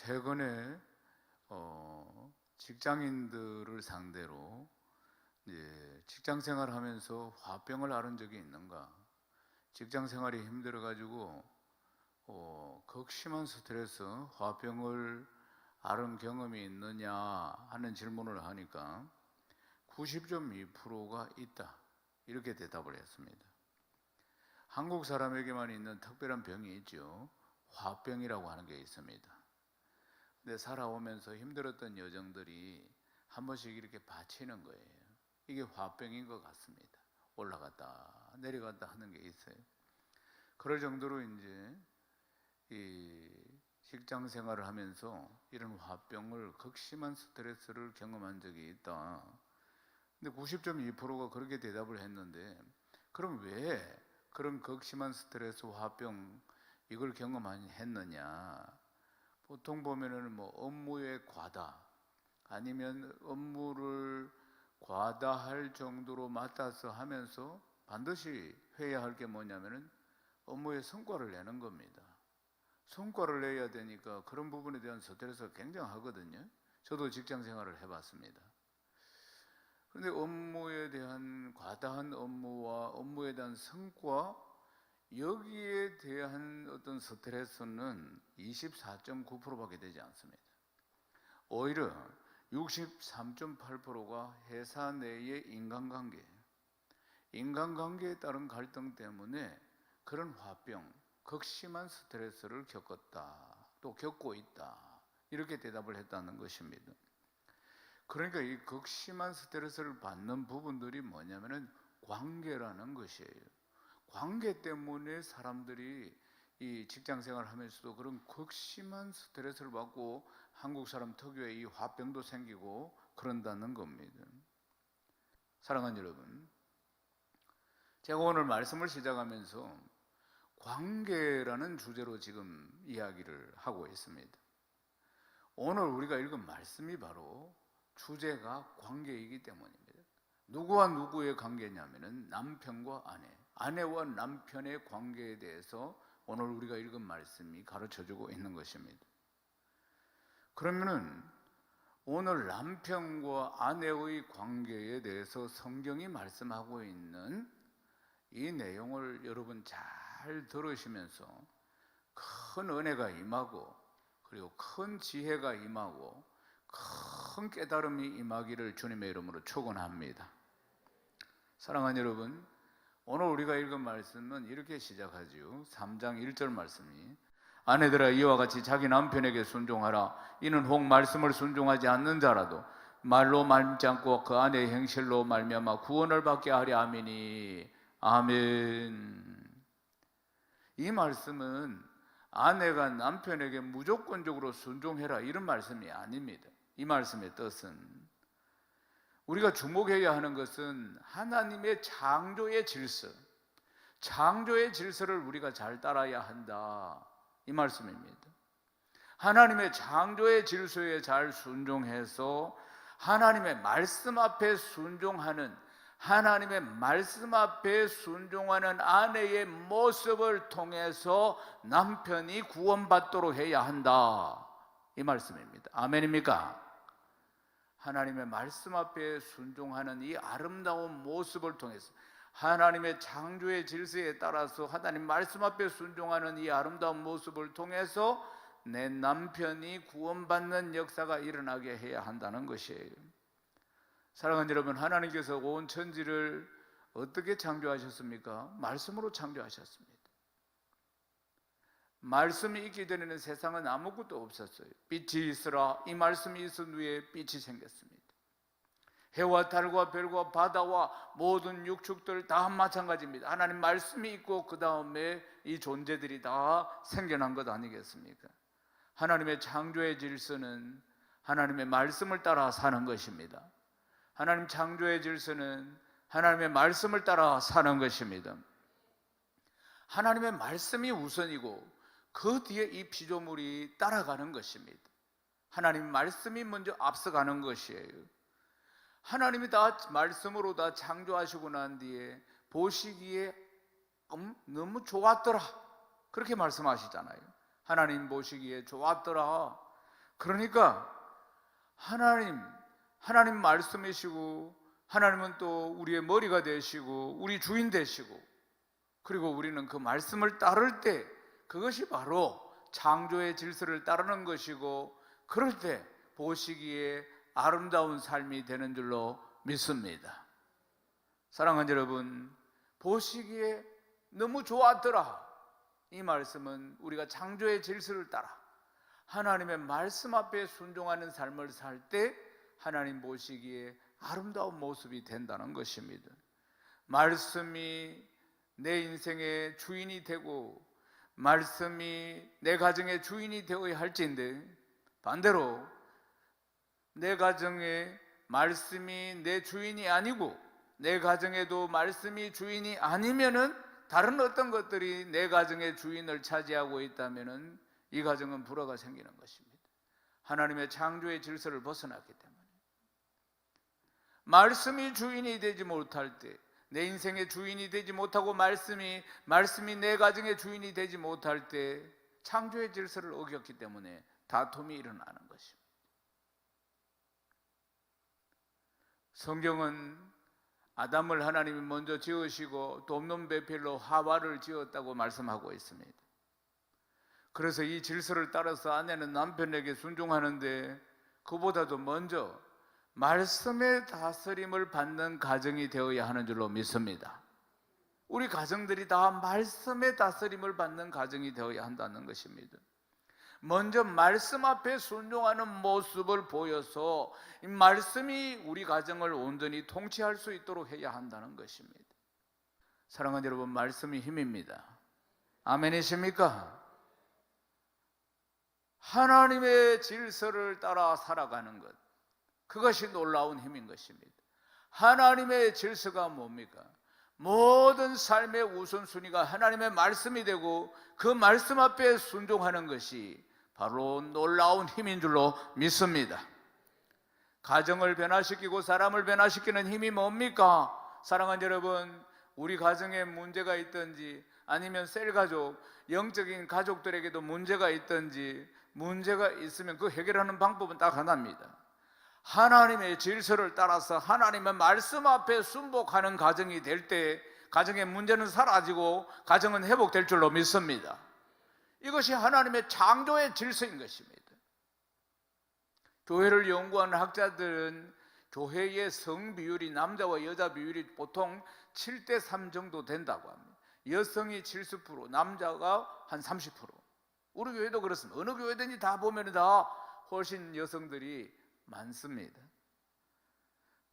최근에 직장인들을 상대로 직장 생활하면서 화병을 앓은 적이 있는가? 직장 생활이 힘들어가지고 극심한 스트레스, 화병을 앓은 경험이 있느냐 하는 질문을 하니까 90.2%가 있다, 이렇게 대답을 했습니다. 한국 사람에게만 있는 특별한 병이 있죠. 화병이라고 하는 게 있습니다. 근데 살아오면서 힘들었던 여정들이 한 번씩 이렇게 받치는 거예요. 이게 화병인 것 같습니다. 올라갔다 내려갔다 하는 게 있어요. 그럴 정도로 이제 이 직장 생활을 하면서 이런 화병을, 극심한 스트레스를 경험한 적이 있다. 근데 90.2%가 그렇게 대답을 했는데, 그럼 왜 그런 극심한 스트레스, 화병 이걸 경험했느냐? 보통 보면은 업무의 과다, 아니면 업무를 과다할 정도로 맡아서 하면서 반드시 해야 할 게 뭐냐면은 업무의 성과를 내는 겁니다. 성과를 내야 되니까 그런 부분에 대한 스트레스가 굉장하거든요. 저도 직장 생활을 해봤습니다. 그런데 업무에 대한 과다한 업무와 업무에 대한 성과, 여기에 대한 어떤 스트레스는 24.9%밖에 되지 않습니다. 오히려 63.8%가 회사 내의 인간관계에 따른 갈등 때문에 그런 화병, 극심한 스트레스를 겪었다, 또 겪고 있다, 이렇게 대답을 했다는 것입니다. 그러니까 이 극심한 스트레스를 받는 부분들이 뭐냐면은 관계라는 것이에요. 관계 때문에 사람들이 이 직장 생활을 하면서도 그런 극심한 스트레스를 받고 한국 사람 특유의 이 화병도 생기고 그런다는 겁니다. 사랑하는 여러분, 제가 오늘 말씀을 시작하면서 관계라는 주제로 지금 이야기를 하고 있습니다. 오늘 우리가 읽은 말씀이 바로 주제가 관계이기 때문입니다. 누구와 누구의 관계냐면은 남편과 아내와 남편의 관계에 대해서 오늘 우리가 읽은 말씀이 가르쳐주고 있는 것입니다. 그러면은 오늘 남편과 아내의 관계에 대해서 성경이 말씀하고 있는 이 내용을 여러분 잘 들으시면서 큰 은혜가 임하고, 그리고 큰 지혜가 임하고, 큰 깨달음이 임하기를 주님의 이름으로 축원합니다. 사랑하는 여러분, 오늘 우리가 읽은 말씀은 이렇게 시작하지요. 3장 1절 말씀이, 아내들아 이와 같이 자기 남편에게 순종하라. 이는 혹 말씀을 순종하지 않는 자라도 말로 말지 않고 그 아내의 행실로 말미암아 구원을 받게 하려 함이니. 아멘. 이 말씀은 아내가 남편에게 무조건적으로 순종해라, 이런 말씀이 아닙니다. 이 말씀의 뜻은, 우리가 주목해야 하는 것은 하나님의 창조의 질서를 우리가 잘 따라야 한다, 이 말씀입니다. 하나님의 창조의 질서에 잘 순종해서 하나님의 말씀 앞에 순종하는, 하나님의 말씀 앞에 순종하는 아내의 모습을 통해서 남편이 구원받도록 해야 한다, 이 말씀입니다. 아멘입니까? 하나님의 말씀 앞에 순종하는 이 아름다운 모습을 통해서, 하나님의 창조의 질서에 따라서 하나님 말씀 앞에 순종하는 이 아름다운 모습을 통해서 내 남편이 구원받는 역사가 일어나게 해야 한다는 것이에요. 사랑하는 여러분, 하나님께서 온 천지를 어떻게 창조하셨습니까? 말씀으로 창조하셨습니다. 말씀이 있기 전에는 세상은 아무것도 없었어요. 빛이 있으라, 이 말씀이 있은 후에 빛이 생겼습니다. 해와 달과 별과 바다와 모든 육축들 다 마찬가지입니다. 하나님 말씀이 있고 그 다음에 이 존재들이 다 생겨난 것 아니겠습니까? 하나님의 창조의 질서는 하나님의 말씀을 따라 사는 것입니다. 하나님 창조의 질서는 하나님의 말씀을 따라 사는 것입니다. 하나님의 말씀이 우선이고 그 뒤에 이 피조물이 따라가는 것입니다. 하나님 말씀이 먼저 앞서가는 것이에요. 하나님이 다 말씀으로 다 창조하시고 난 뒤에 보시기에 너무 좋았더라, 그렇게 말씀하시잖아요. 하나님 보시기에 좋았더라. 그러니까 하나님 말씀이시고, 하나님은 또 우리의 머리가 되시고 우리 주인 되시고, 그리고 우리는 그 말씀을 따를 때 그것이 바로 창조의 질서를 따르는 것이고, 그럴 때 보시기에 아름다운 삶이 되는 줄로 믿습니다. 사랑하는 여러분, 보시기에 너무 좋았더라. 이 말씀은 우리가 창조의 질서를 따라 하나님의 말씀 앞에 순종하는 삶을 살 때 하나님 보시기에 아름다운 모습이 된다는 것입니다. 말씀이 내 인생의 주인이 되고 말씀이 내 가정의 주인이 되어야 할지인데, 반대로 내 가정에 말씀이 내 주인이 아니고 내 가정에도 말씀이 주인이 아니면은 다른 어떤 것들이 내 가정의 주인을 차지하고 있다면은 이 가정은 불화가 생기는 것입니다. 하나님의 창조의 질서를 벗어났기 때문에. 말씀이 주인이 되지 못할 때, 내 인생의 주인이 되지 못하고 말씀이 내 가정의 주인이 되지 못할 때 창조의 질서를 어겼기 때문에 다툼이 일어나는 것입니다. 성경은 아담을 하나님이 먼저 지으시고 돕는 배필로 하와를 지었다고 말씀하고 있습니다. 그래서 이 질서를 따라서 아내는 남편에게 순종하는데, 그보다도 먼저 말씀의 다스림을 받는 가정이 되어야 하는 줄로 믿습니다. 우리 가정들이 다 말씀의 다스림을 받는 가정이 되어야 한다는 것입니다. 먼저 말씀 앞에 순종하는 모습을 보여서 이 말씀이 우리 가정을 온전히 통치할 수 있도록 해야 한다는 것입니다. 사랑하는 여러분, 말씀이 힘입니다. 아멘이십니까? 하나님의 질서를 따라 살아가는 것, 그것이 놀라운 힘인 것입니다. 하나님의 질서가 뭡니까? 모든 삶의 우선순위가 하나님의 말씀이 되고 그 말씀 앞에 순종하는 것이 바로 놀라운 힘인 줄로 믿습니다. 가정을 변화시키고 사람을 변화시키는 힘이 뭡니까? 사랑하는 여러분, 우리 가정에 문제가 있든지 아니면 셀가족, 영적인 가족들에게도 문제가 있든지 문제가 있으면 그 해결하는 방법은 딱 하나입니다. 하나님의 질서를 따라서 하나님의 말씀 앞에 순복하는 가정이 될 때 가정의 문제는 사라지고 가정은 회복될 줄로 믿습니다. 이것이 하나님의 창조의 질서인 것입니다. 교회를 연구하는 학자들은 교회의 성 비율이 남자와 여자 비율이 보통 7대3 정도 된다고 합니다. 여성이 70%, 남자가 한 30%. 우리 교회도 그렇습니다. 어느 교회든지 다 보면 다 훨씬 여성들이 많습니다.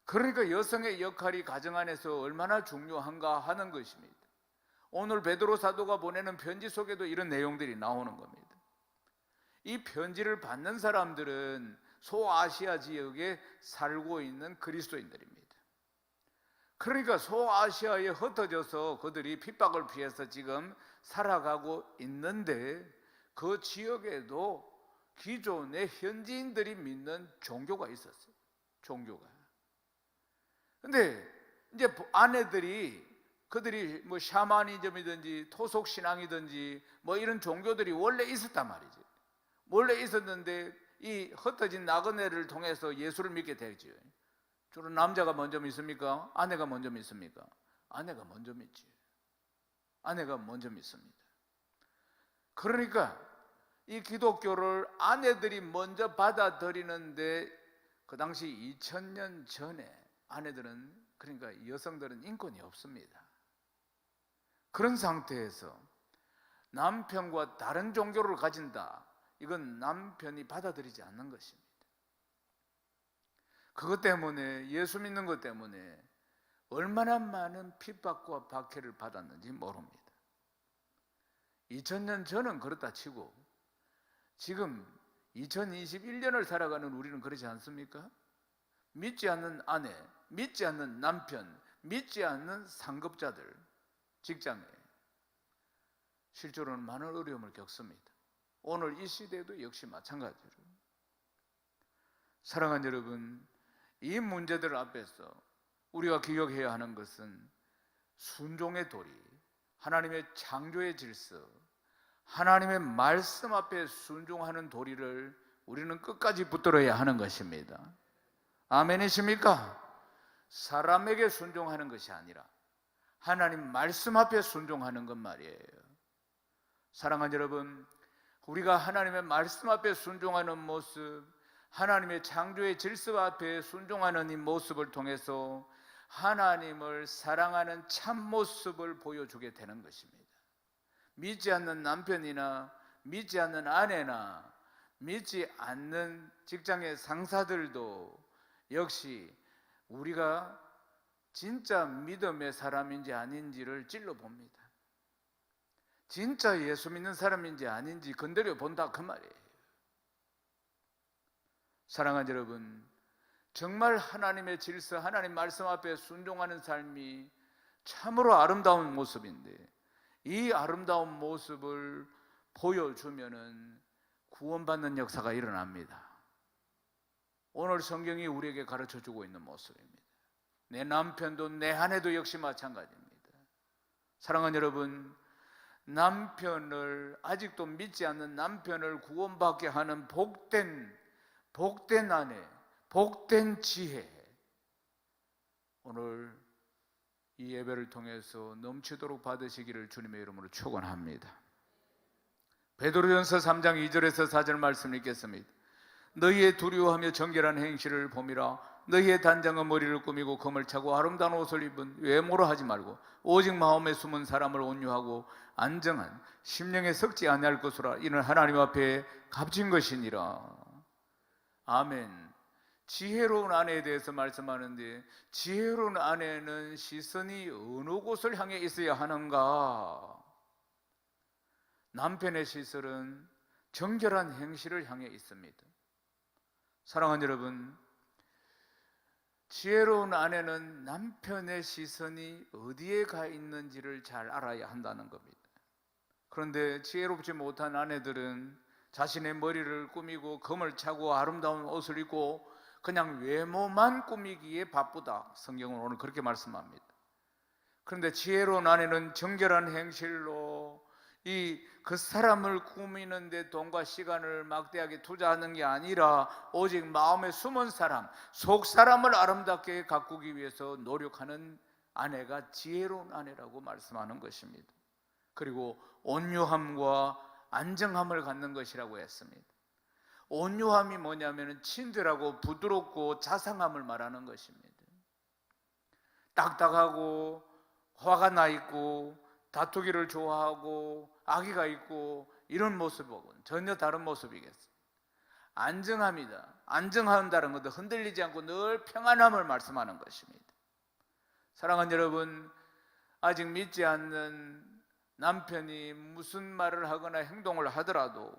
그러니까 여성의 역할이 가정 안에서 얼마나 중요한가 하는 것입니다. 오늘 베드로 사도가 보내는 편지 속에도 이런 내용들이 나오는 겁니다. 이 편지를 받는 사람들은 소아시아 지역에 살고 있는 그리스도인들입니다. 그러니까 소아시아에 흩어져서 그들이 핍박을 피해서 지금 살아가고 있는데, 그 지역에도 기존의 현지인들이 믿는 종교가 있었어요. 종교가. 근데 이제 그들이 뭐 샤머니즘이든지 토속 신앙이든지 뭐 이런 종교들이 원래 있었단 말이죠. 원래 있었는데 이 흩어진 나그네를 통해서 예수를 믿게 되죠. 주로 남자가 먼저 믿습니까? 아내가 먼저 믿습니까? 아내가 먼저 믿지. 아내가 먼저 믿습니다. 그러니까 이 기독교를 아내들이 먼저 받아들이는데, 그 당시 2000년 전에 아내들은, 그러니까 여성들은 인권이 없습니다. 그런 상태에서 남편과 다른 종교를 가진다, 이건 남편이 받아들이지 않는 것입니다. 그것 때문에, 예수 믿는 것 때문에 얼마나 많은 핍박과 박해를 받았는지 모릅니다. 2000년 전은 그렇다 치고 지금 2021년을 살아가는 우리는 그렇지 않습니까? 믿지 않는 아내, 믿지 않는 남편, 믿지 않는 상급자들, 직장에 실제로는 많은 어려움을 겪습니다. 오늘 이 시대에도 역시 마찬가지로. 사랑하는 여러분, 이 문제들 앞에서 우리가 기억해야 하는 것은 순종의 도리, 하나님의 창조의 질서, 하나님의 말씀 앞에 순종하는 도리를 우리는 끝까지 붙들어야 하는 것입니다. 아멘이십니까? 사람에게 순종하는 것이 아니라 하나님 말씀 앞에 순종하는 것 말이에요. 사랑하는 여러분, 우리가 하나님의 말씀 앞에 순종하는 모습, 하나님의 창조의 질서 앞에 순종하는 이 모습을 통해서 하나님을 사랑하는 참 모습을 보여주게 되는 것입니다. 믿지 않는 남편이나 믿지 않는 아내나 믿지 않는 직장의 상사들도 역시 우리가 진짜 믿음의 사람인지 아닌지를 찔러 봅니다. 진짜 예수 믿는 사람인지 아닌지 건드려 본다 그 말이에요. 사랑하는 여러분, 정말 하나님의 질서, 하나님 말씀 앞에 순종하는 삶이 참으로 아름다운 모습인데, 이 아름다운 모습을 보여주면은 구원받는 역사가 일어납니다. 오늘 성경이 우리에게 가르쳐주고 있는 모습입니다. 내 남편도 내 아내도 역시 마찬가지입니다. 사랑하는 여러분, 남편을, 아직도 믿지 않는 남편을 구원받게 하는 복된 아내, 복된 지혜, 오늘 이 예배를 통해서 넘치도록 받으시기를 주님의 이름으로 축원합니다. 베드로전서 3장 2절에서 4절 말씀을 읽겠습니다. 너희의 두려워하며 정결한 행실을 봄이라. 너희의 단장은 머리를 꾸미고 검을 차고 아름다운 옷을 입은 외모로 하지 말고 오직 마음에 숨은 사람을 온유하고 안정한 심령에 섞지 아니할 것으로 이는 하나님 앞에 값진 것이니라. 아멘. 지혜로운 아내에 대해서 말씀하는데, 지혜로운 아내는 시선이 어느 곳을 향해 있어야 하는가? 남편의 시선은 정결한 행실을 향해 있습니다. 사랑하는 여러분, 지혜로운 아내는 남편의 시선이 어디에 가 있는지를 잘 알아야 한다는 겁니다. 그런데 지혜롭지 못한 아내들은 자신의 머리를 꾸미고 검을 차고 아름다운 옷을 입고 그냥 외모만 꾸미기에 바쁘다. 성경은 오늘 그렇게 말씀합니다. 그런데 지혜로운 아내는 정결한 행실로 그 사람을 꾸미는데 돈과 시간을 막대하게 투자하는 게 아니라 오직 마음에 숨은 사람, 속 사람을 아름답게 가꾸기 위해서 노력하는 아내가 지혜로운 아내라고 말씀하는 것입니다. 그리고 온유함과 안정함을 갖는 것이라고 했습니다. 온유함이 뭐냐면 친절하고 부드럽고 자상함을 말하는 것입니다. 딱딱하고 화가 나 있고 다투기를 좋아하고 악의가 있고 이런 모습하고는 전혀 다른 모습이겠습니다. 안정합니다. 안정한다는 것도 흔들리지 않고 늘 평안함을 말씀하는 것입니다. 사랑하는 여러분, 아직 믿지 않는 남편이 무슨 말을 하거나 행동을 하더라도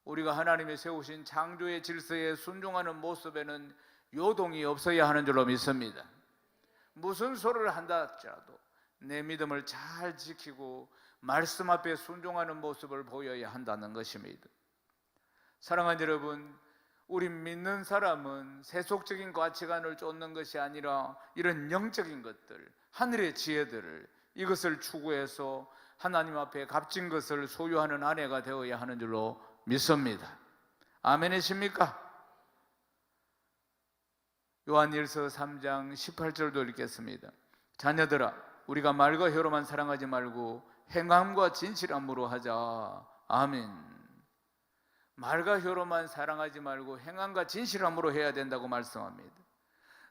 우리가 하나님이 세우신 창조의 질서에 순종하는 모습에는 요동이 없어야 하는 줄로 믿습니다. 무슨 소리를 한다 할지라도 내 믿음을 잘 지키고 말씀 앞에 순종하는 모습을 보여야 한다는 것입니다. 사랑하는 여러분, 우리 믿는 사람은 세속적인 가치관을 쫓는 것이 아니라 이런 영적인 것들, 하늘의 지혜들을, 이것을 추구해서 하나님 앞에 값진 것을 소유하는 아내가 되어야 하는 줄로 믿습니다. 아멘이십니까? 요한일서 3장 18절도 읽겠습니다. 자녀들아, 우리가 말과 혀로만 사랑하지 말고 행함과 진실함으로 하자. 아멘. 말과 혀로만 사랑하지 말고 행함과 진실함으로 해야 된다고 말씀합니다.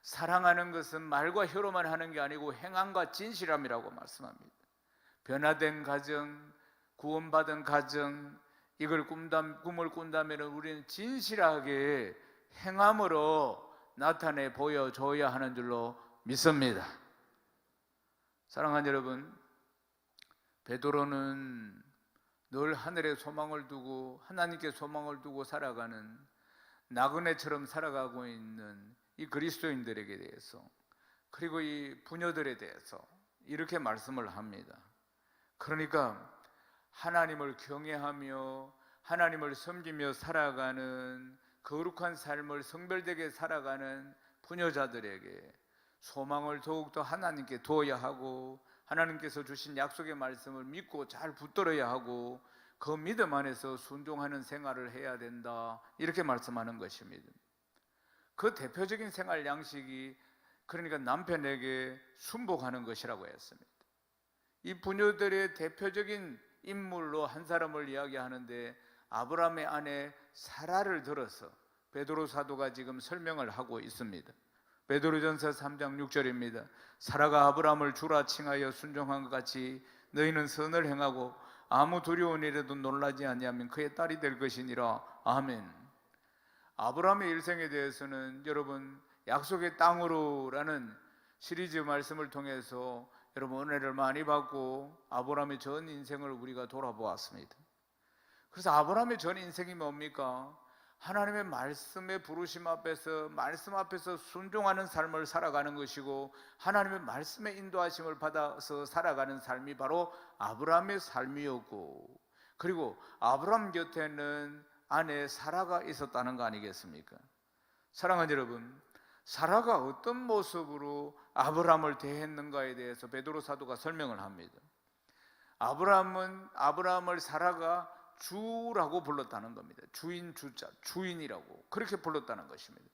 사랑하는 것은 말과 혀로만 하는 게 아니고 행함과 진실함이라고 말씀합니다. 변화된 가정, 구원받은 가정, 이걸 꿈을 꾼다면 우리는 진실하게 행함으로 나타내 보여줘야 하는 줄로 믿습니다. 사랑하는 여러분, 베드로는 늘 하늘에 소망을 두고 하나님께 소망을 두고 살아가는 나그네처럼 살아가고 있는 이 그리스도인들에게 대해서, 그리고 이 부녀들에 대해서 이렇게 말씀을 합니다. 그러니까 하나님을 경외하며 하나님을 섬기며 살아가는 거룩한 삶을 성별되게 살아가는 부녀자들에게 소망을 더욱더 하나님께 두어야 하고, 하나님께서 주신 약속의 말씀을 믿고 잘 붙들어야 하고, 그 믿음 안에서 순종하는 생활을 해야 된다, 이렇게 말씀하는 것입니다. 그 대표적인 생활 양식이 그러니까 남편에게 순복하는 것이라고 했습니다. 이 부녀들의 대표적인 인물로 한 사람을 이야기하는데 아브라함의 아내 사라를 들어서 베드로 사도가 지금 설명을 하고 있습니다. 베드로전서 3장 6절입니다. 사라가 아브라함을 주라 칭하여 순종한 것 같이 너희는 선을 행하고 아무 두려운 일에도 놀라지 아니하면 그의 딸이 될 것이니라. 아멘. 아브라함의 일생에 대해서는 여러분 약속의 땅으로라는 시리즈 말씀을 통해서 여러분 은혜를 많이 받고 아브라함의 전 인생을 우리가 돌아보았습니다. 그래서 아브라함의 전 인생이 뭡니까? 하나님의 말씀의 부르심 앞에서 말씀 앞에서 순종하는 삶을 살아가는 것이고 하나님의 말씀의 인도하심을 받아서 살아가는 삶이 바로 아브라함의 삶이었고, 그리고 아브라함 곁에는 아내 사라가 있었다는 거 아니겠습니까? 사랑하는 여러분, 사라가 어떤 모습으로 아브라함을 대했는가에 대해서 베드로 사도가 설명을 합니다. 아브라함을 사라가 주라고 불렀다는 겁니다. 주인 주자, 주인이라고 그렇게 불렀다는 것입니다.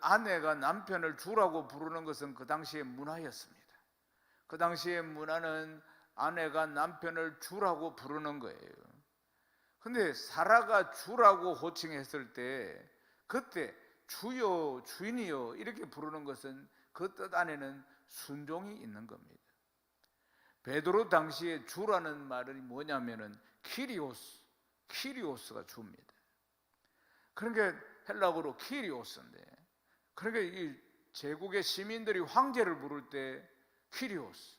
아내가 남편을 주라고 부르는 것은 그 당시의 문화였습니다. 그 당시의 문화는 아내가 남편을 주라고 부르는 거예요. 근데 사라가 주라고 호칭했을 때 그때 주여, 주인이여 이렇게 부르는 것은 그 뜻 안에는 순종이 있는 겁니다. 베드로 당시에 주라는 말이 뭐냐면은 키리오스가 주입니다. 그러니까 헬라어로 키리오스인데, 그러니까 이 제국의 시민들이 황제를 부를 때 키리오스,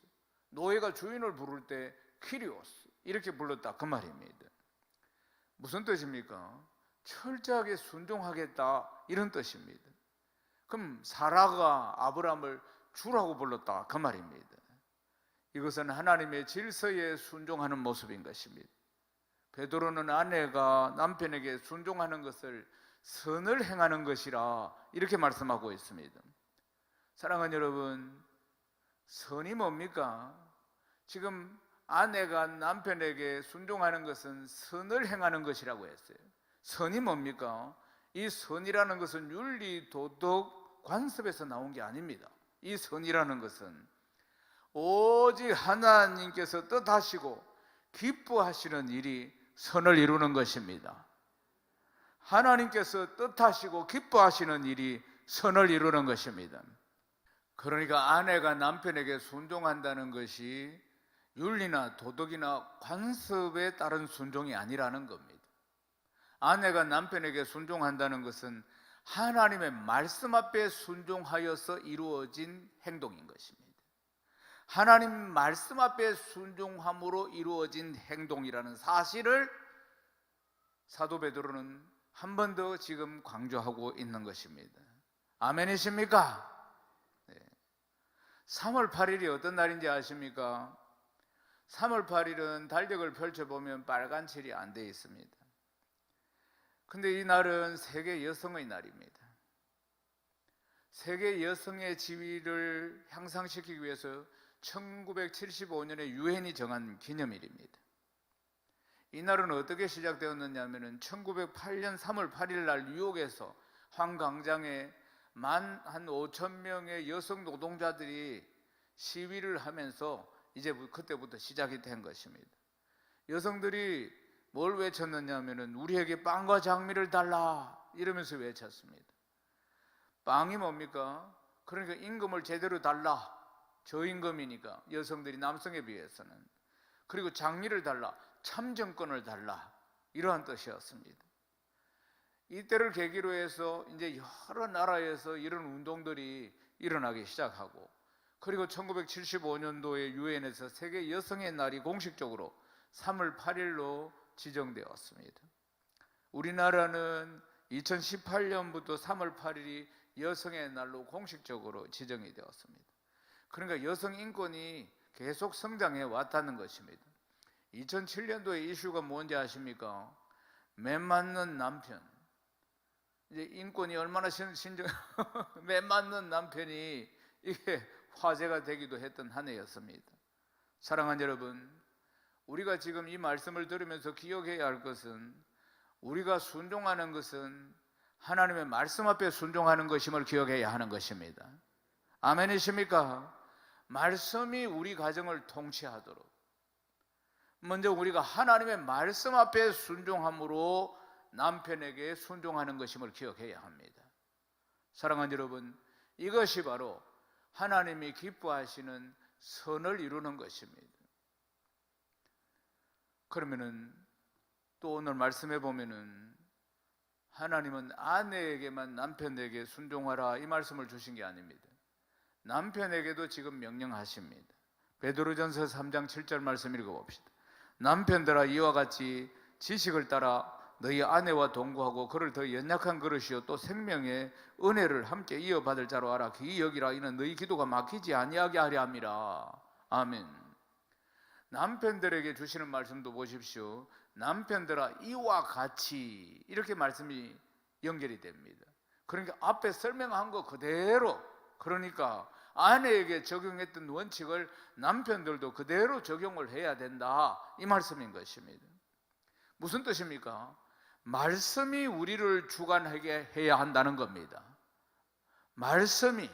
노예가 주인을 부를 때 키리오스 이렇게 불렀다 그 말입니다. 무슨 뜻입니까? 철저하게 순종하겠다 이런 뜻입니다. 그럼 사라가 아브라함을 주라고 불렀다 그 말입니다. 이것은 하나님의 질서에 순종하는 모습인 것입니다. 베드로는 아내가 남편에게 순종하는 것을 선을 행하는 것이라 이렇게 말씀하고 있습니다. 사랑하는 여러분, 선이 뭡니까? 지금 아내가 남편에게 순종하는 것은 선을 행하는 것이라고 했어요. 선이 뭡니까? 이 선이라는 것은 윤리, 도덕, 관습에서 나온 게 아닙니다. 이 선이라는 것은 오직 하나님께서 뜻하시고 기뻐하시는 일이 선을 이루는 것입니다. 하나님께서 뜻하시고 기뻐하시는 일이 선을 이루는 것입니다. 그러니까 아내가 남편에게 순종한다는 것이 윤리나 도덕이나 관습에 따른 순종이 아니라는 겁니다. 아내가 남편에게 순종한다는 것은 하나님의 말씀 앞에 순종하여서 이루어진 행동인 것입니다. 하나님 말씀 앞에 순종함으로 이루어진 행동이라는 사실을 사도 베드로는 한 번 더 지금 강조하고 있는 것입니다. 아멘이십니까? 네. 3월 8일이 어떤 날인지 아십니까? 3월 8일은 달력을 펼쳐보면 빨간 칠이 안 되어 있습니다. 근데 이 날은 세계 여성의 날입니다. 세계 여성의 지위를 향상시키기 위해서 1975년에 유엔이 정한 기념일입니다. 이 날은 어떻게 시작되었느냐 하면 1908년 3월 8일 날 뉴욕에서 황광장에 한 5천 명의 여성 노동자들이 시위를 하면서 이제 그때부터 시작이 된 것입니다. 여성들이 뭘 외쳤느냐 하면 우리에게 빵과 장미를 달라 이러면서 외쳤습니다. 빵이 뭡니까? 그러니까 임금을 제대로 달라, 저임금이니까 여성들이 남성에 비해서는. 그리고 장미를 달라, 참정권을 달라, 이러한 뜻이었습니다. 이때를 계기로 해서 이제 여러 나라에서 이런 운동들이 일어나기 시작하고, 그리고 1975년도에 유엔에서 세계 여성의 날이 공식적으로 3월 8일로 지정되었습니다. 우리나라는 2018년부터 3월 8일이 여성의 날로 공식적으로 지정이 되었습니다. 그러니까 여성 인권이 계속 성장해 왔다는 것입니다. 2007년도에 이슈가 뭔지 아십니까? 매 맞는 남편. 이제 인권이 얼마나 매 맞는 남편이 이게 화제가 되기도 했던 한 해였습니다. 사랑하는 여러분, 우리가 지금 이 말씀을 들으면서 기억해야 할 것은, 우리가 순종하는 것은 하나님의 말씀 앞에 순종하는 것임을 기억해야 하는 것입니다. 아멘이십니까? 말씀이 우리 가정을 통치하도록 먼저 우리가 하나님의 말씀 앞에 순종함으로 남편에게 순종하는 것임을 기억해야 합니다. 사랑하는 여러분, 이것이 바로 하나님이 기뻐하시는 선을 이루는 것입니다. 그러면은 또 오늘 말씀해 보면은 하나님은 아내에게만 남편에게 순종하라 이 말씀을 주신 게 아닙니다. 남편에게도 지금 명령하십니다. 베드로전서 3장 7절 말씀 읽어봅시다. 남편들아 이와 같이 지식을 따라 너희 아내와 동거하고 그를 더 연약한 그릇이요 또 생명의 은혜를 함께 이어받을 자로 알아. 기이 여기라. 이는 너희 기도가 막히지 아니하게 하려 함이라. 아멘. 남편들에게 주시는 말씀도 보십시오. 남편들아 이와 같이 이렇게 말씀이 연결이 됩니다. 그러니까 앞에 설명한 거 그대로, 그러니까 아내에게 적용했던 원칙을 남편들도 그대로 적용을 해야 된다 이 말씀인 것입니다. 무슨 뜻입니까? 말씀이 우리를 주관하게 해야 한다는 겁니다. 말씀이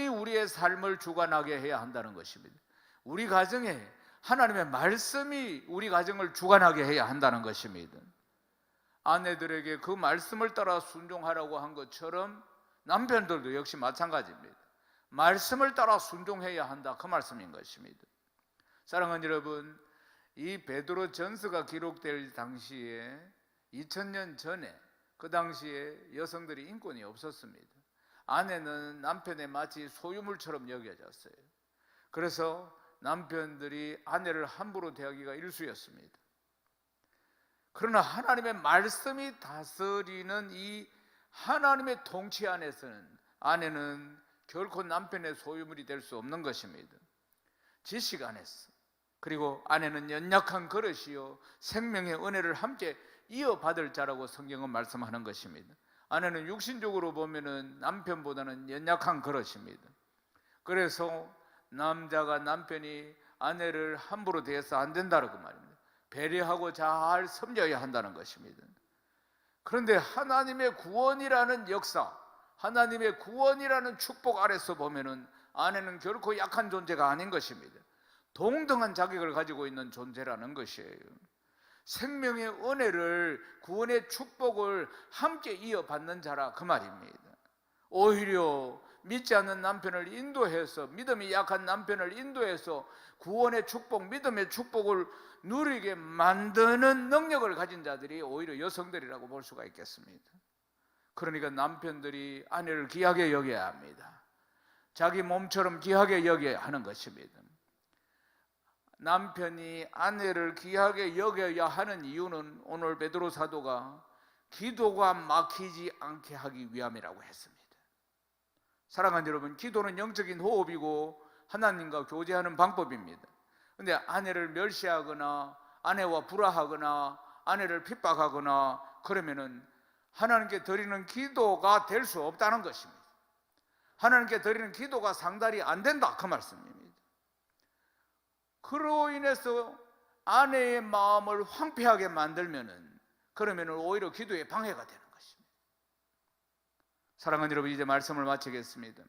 우리의 삶을 주관하게 해야 한다는 것입니다. 우리 가정에 하나님의 말씀이 우리 가정을 주관하게 해야 한다는 것입니다. 아내들에게 그 말씀을 따라 순종하라고 한 것처럼 남편들도 역시 마찬가지입니다. 말씀을 따라 순종해야 한다 그 말씀인 것입니다. 사랑하는 여러분, 이 베드로 전서가 기록될 당시에 2000년 전에 그 당시에 여성들이 인권이 없었습니다. 아내는 남편의 마치 소유물처럼 여겨졌어요. 그래서 남편들이 아내를 함부로 대하기가 일쑤였습니다. 그러나 하나님의 말씀이 다스리는 이 하나님의 통치 안에서는 아내는 결코 남편의 소유물이 될 수 없는 것입니다. 지식 안에서, 그리고 아내는 연약한 그릇이요 생명의 은혜를 함께 이어받을 자라고 성경은 말씀하는 것입니다. 아내는 육신적으로 보면은 남편보다는 연약한 그릇입니다. 그래서 남자가 남편이 아내를 함부로 대해서 안 된다고 말입니다. 배려하고 잘 섬겨야 한다는 것입니다. 그런데 하나님의 구원이라는 역사, 하나님의 구원이라는 축복 아래서 보면은 아내는 결코 약한 존재가 아닌 것입니다. 동등한 자격을 가지고 있는 존재라는 것이에요. 생명의 은혜를, 구원의 축복을 함께 이어받는 자라 그 말입니다. 오히려 믿지 않는 남편을 인도해서, 믿음이 약한 남편을 인도해서 구원의 축복, 믿음의 축복을 누리게 만드는 능력을 가진 자들이 오히려 여성들이라고 볼 수가 있겠습니다. 그러니까 남편들이 아내를 귀하게 여겨야 합니다. 자기 몸처럼 귀하게 여겨야 하는 것입니다. 남편이 아내를 귀하게 여겨야 하는 이유는 오늘 베드로 사도가 기도가 막히지 않게 하기 위함이라고 했습니다. 사랑하는 여러분, 기도는 영적인 호흡이고 하나님과 교제하는 방법입니다. 그런데 아내를 멸시하거나 아내와 불화하거나 아내를 핍박하거나 그러면은 하나님께 드리는 기도가 될 수 없다는 것입니다. 하나님께 드리는 기도가 상달이 안 된다 그 말씀입니다. 그로 인해서 아내의 마음을 황폐하게 만들면은 그러면은 오히려 기도에 방해가 되는 것입니다. 사랑하는 여러분, 이제 말씀을 마치겠습니다.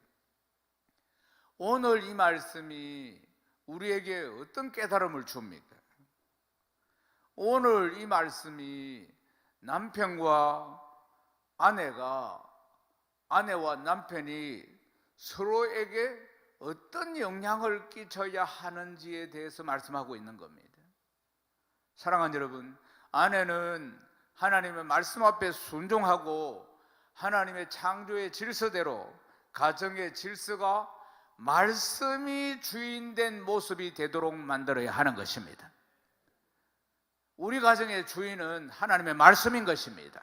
오늘 이 말씀이 우리에게 어떤 깨달음을 줍니까? 오늘 이 말씀이 남편과 아내와 남편이 서로에게 어떤 영향을 끼쳐야 하는지에 대해서 말씀하고 있는 겁니다. 사랑하는 여러분, 아내는 하나님의 말씀 앞에 순종하고 하나님의 창조의 질서대로 가정의 질서가 말씀이 주인된 모습이 되도록 만들어야 하는 것입니다. 우리 가정의 주인은 하나님의 말씀인 것입니다.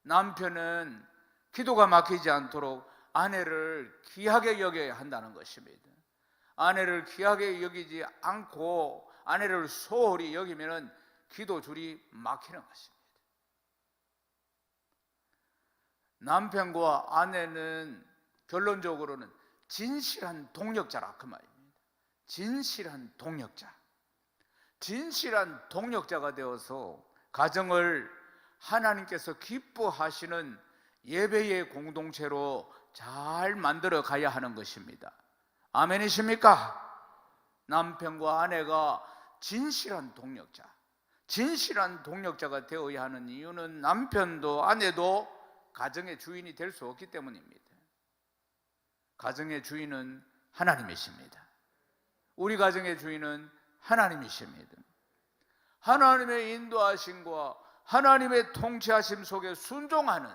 남편은 기도가 막히지 않도록 아내를 귀하게 여겨야 한다는 것입니다. 아내를 귀하게 여기지 않고 아내를 소홀히 여기면 기도줄이 막히는 것입니다. 남편과 아내는 결론적으로는 진실한 동력자라 그 말입니다. 진실한 동력자. 진실한 동력자가 되어서 가정을 하나님께서 기뻐하시는 예배의 공동체로 잘 만들어 가야 하는 것입니다. 아멘이십니까? 남편과 아내가 진실한 동력자, 진실한 동력자가 되어야 하는 이유는 남편도 아내도 가정의 주인이 될 수 없기 때문입니다. 가정의 주인은 하나님이십니다. 우리 가정의 주인은 하나님이십니다. 하나님의 인도하심과 하나님의 통치하심 속에 순종하는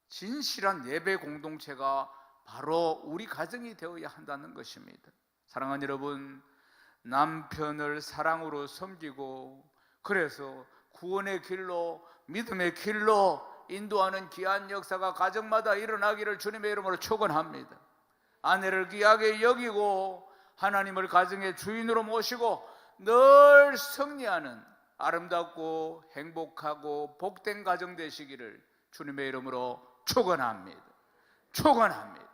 진실한 예배 공동체가 바로 우리 가정이 되어야 한다는 것입니다. 사랑하는 여러분, 남편을 사랑으로 섬기고 그래서 구원의 길로, 믿음의 길로 인도하는 귀한 역사가 가정마다 일어나기를 주님의 이름으로 축원합니다. 아내를 귀하게 여기고 하나님을 가정의 주인으로 모시고 늘 승리하는 아름답고 행복하고 복된 가정 되시기를 주님의 이름으로 축원합니다. 축원합니다.